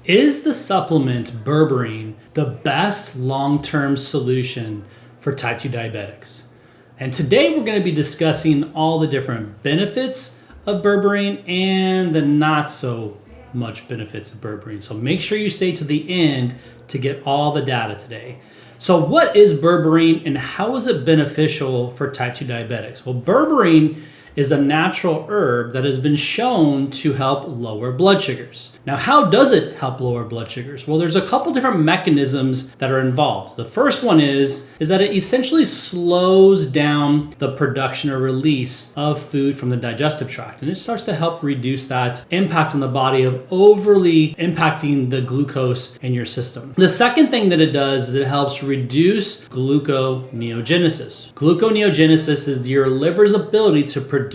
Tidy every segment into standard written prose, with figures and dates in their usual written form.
Is the supplement Berberine the best long-term solution for type 2 diabetics? And today we're going to be discussing all the different benefits of Berberine and the not so much benefits of Berberine. So make sure you stay to the end to get all the data today. So what is Berberine and how is it beneficial for type 2 diabetics? Well, Berberine is a natural herb that has been shown to help lower blood sugars. Now, how does it help lower blood sugars? Well, there's a couple different mechanisms that are involved. The first one is that it essentially slows down the production or release of food from the digestive tract, and it starts to help reduce that impact on the body of overly impacting the glucose in your system. The second thing that it does is it helps reduce gluconeogenesis. Gluconeogenesis is your liver's ability to produce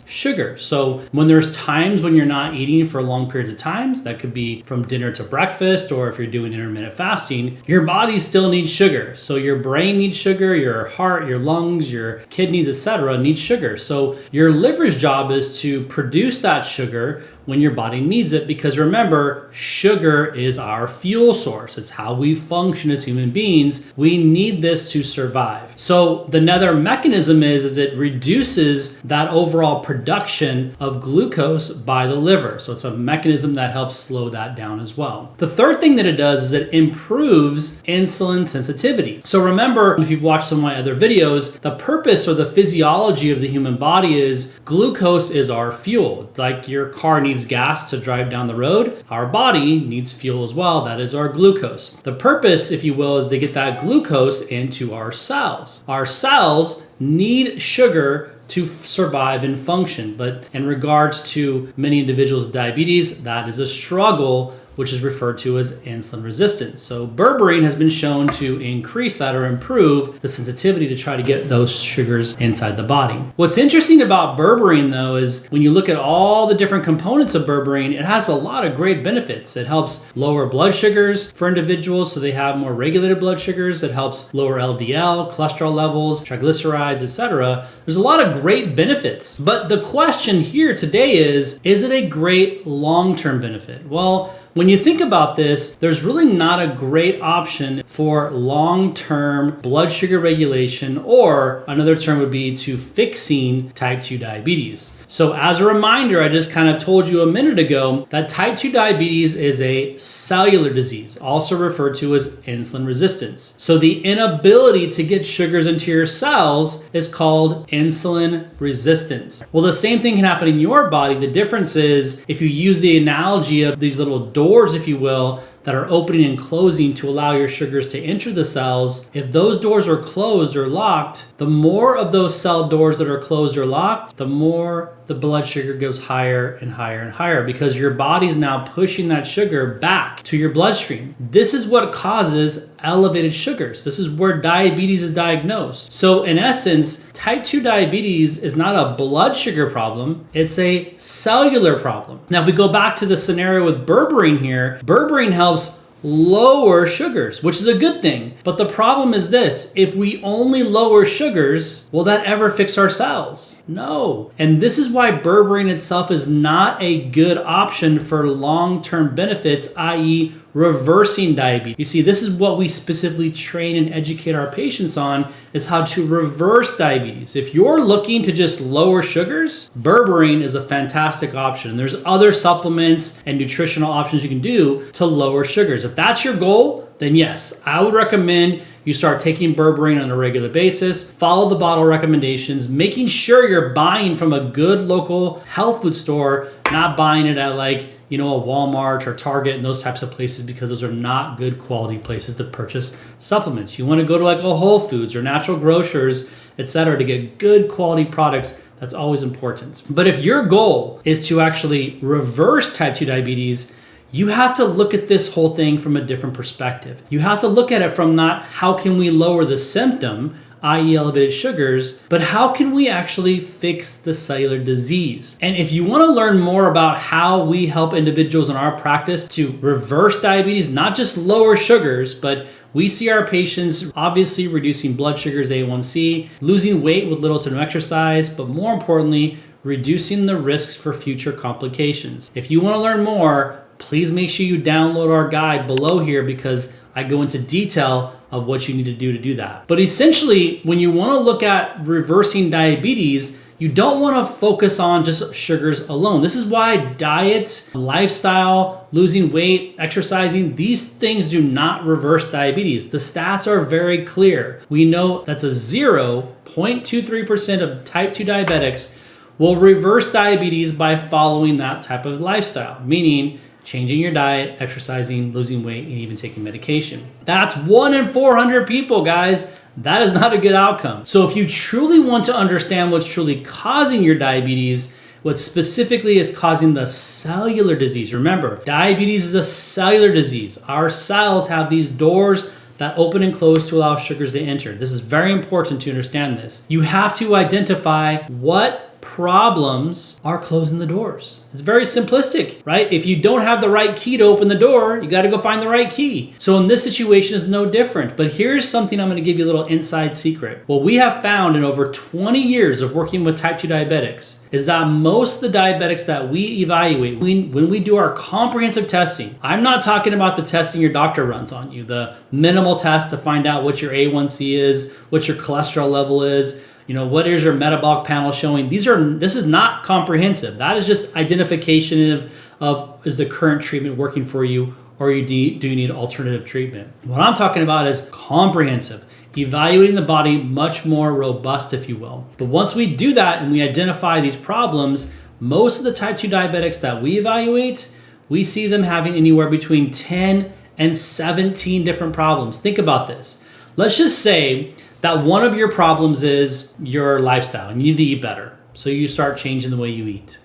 sugar. So when there's times when you're not eating for long periods of times, that could be from dinner to breakfast, or if you're doing intermittent fasting, your body still needs sugar. So your brain needs sugar, your heart, your lungs, your kidneys, etc. need sugar. So your liver's job is to produce that sugar when your body needs it, because remember, sugar is our fuel source. It's how we function as human beings. We need this to survive. So the other mechanism is it reduces that overall production of glucose by the liver. So it's a mechanism that helps slow that down as well. The third thing that it does is it improves insulin sensitivity. So remember, if you've watched some of my other videos, the purpose or the physiology of the human body is glucose is our fuel. Like your car needs gas to drive down the road, our body needs fuel as well. That is our glucose. The purpose, if you will, is to get that glucose into our cells. Our cells need sugar to survive and function. But in regards to many individuals with diabetes, that is a struggle, which is referred to as insulin resistance. So Berberine has been shown to increase that or improve the sensitivity to try to get those sugars inside the body. What's interesting about Berberine, though, is when you look at all the different components of Berberine, it has a lot of great benefits. It helps lower blood sugars for individuals so they have more regulated blood sugars. It helps lower LDL, cholesterol levels, triglycerides, etc. There's a lot of great benefits. But the question here today is it a great long-term benefit? Well, when you think about this, there's really not a great option for long-term blood sugar regulation, or another term would be to fixing type 2 diabetes. So as a reminder, I just kind of told you a minute ago that type 2 diabetes is a cellular disease, also referred to as insulin resistance. So the inability to get sugars into your cells is called insulin resistance. Well, the same thing can happen in your body. The difference is if you use the analogy of these little doors, if you will, that are opening and closing to allow your sugars to enter the cells. If those doors are closed or locked, the more of those cell doors that are closed or locked, the more the blood sugar goes higher and higher and higher, because your body's now pushing that sugar back to your bloodstream. This is what causes elevated sugars. This is where diabetes is diagnosed. So in essence, type 2 diabetes is not a blood sugar problem, it's a cellular problem. Now, if we go back to the scenario with Berberine here, Berberine helps lower sugars, which is a good thing. But the problem is this: if we only lower sugars, will that ever fix our cells? No. And this is why Berberine itself is not a good option for long-term benefits, i.e. reversing diabetes. You see, this is what we specifically train and educate our patients on, is how to reverse diabetes. If you're looking to just lower sugars, Berberine is a fantastic option. There's other supplements and nutritional options you can do to lower sugars. If that's your goal, then yes, I would recommend you start taking Berberine on a regular basis. Follow the bottle recommendations, making sure you're buying from a good local health food store, not buying it at a Walmart or Target and those types of places, because those are not good quality places to purchase supplements. You want to go to a Whole Foods or natural grocers, etc., to get good quality products. That's always important. But if your goal is to actually reverse type 2 diabetes, you have to look at this whole thing from a different perspective. You have to look at it from not how can we lower the symptom, i.e. elevated sugars, but how can we actually fix the cellular disease? And if you want to learn more about how we help individuals in our practice to reverse diabetes, not just lower sugars, but we see our patients obviously reducing blood sugars, A1C, losing weight with little to no exercise, but more importantly, reducing the risks for future complications. If you want to learn more, please make sure you download our guide below here because I go into detail of what you need to do that. But essentially, when you want to look at reversing diabetes, you don't want to focus on just sugars alone. This is why diet, lifestyle, losing weight, exercising, these things do not reverse diabetes. The stats are very clear. We know that's a 0.23% of type 2 diabetics will reverse diabetes by following that type of lifestyle, meaning changing your diet, exercising, losing weight, and even taking medication. That's 1 in 400 people, guys. That is not a good outcome. So if you truly want to understand what's truly causing your diabetes, what specifically is causing the cellular disease, remember, diabetes is a cellular disease. Our cells have these doors that open and close to allow sugars to enter. This is very important to understand this. You have to identify what problems are closing the doors. It's very simplistic, right? If you don't have the right key to open the door, you got to go find the right key. So in this situation is no different. But here's something I'm going to give you a little inside secret. What we have found in over 20 years of working with type 2 diabetics is that most of the diabetics that we evaluate, when we do our comprehensive testing, I'm not talking about the testing your doctor runs on you, the minimal test to find out what your A1C is, what your cholesterol level is, what is your metabolic panel showing? This is not comprehensive. That is just identification of is the current treatment working for you, or do you need alternative treatment? What I'm talking about is comprehensive, evaluating the body much more robust, if you will. But once we do that and we identify these problems, most of the type 2 diabetics that we evaluate, we see them having anywhere between 10 and 17 different problems. Think about this. Let's just say that one of your problems is your lifestyle and you need to eat better. So you start changing the way you eat.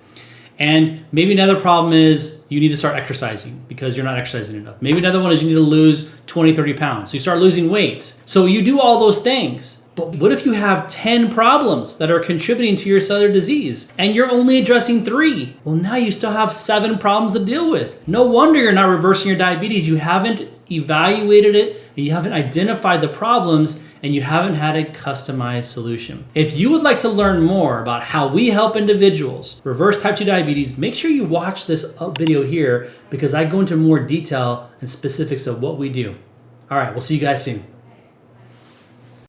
And maybe another problem is you need to start exercising because you're not exercising enough. Maybe another one is you need to lose 20, 30 pounds. So you start losing weight. So you do all those things. But what if you have 10 problems that are contributing to your cellular disease and you're only addressing 3? Well, now you still have 7 problems to deal with. No wonder you're not reversing your diabetes. You haven't evaluated it and you haven't identified the problems and you haven't had a customized solution. If you would like to learn more about how we help individuals reverse type 2 diabetes, make sure you watch this video here because I go into more detail and specifics of what we do. All right, we'll see you guys soon.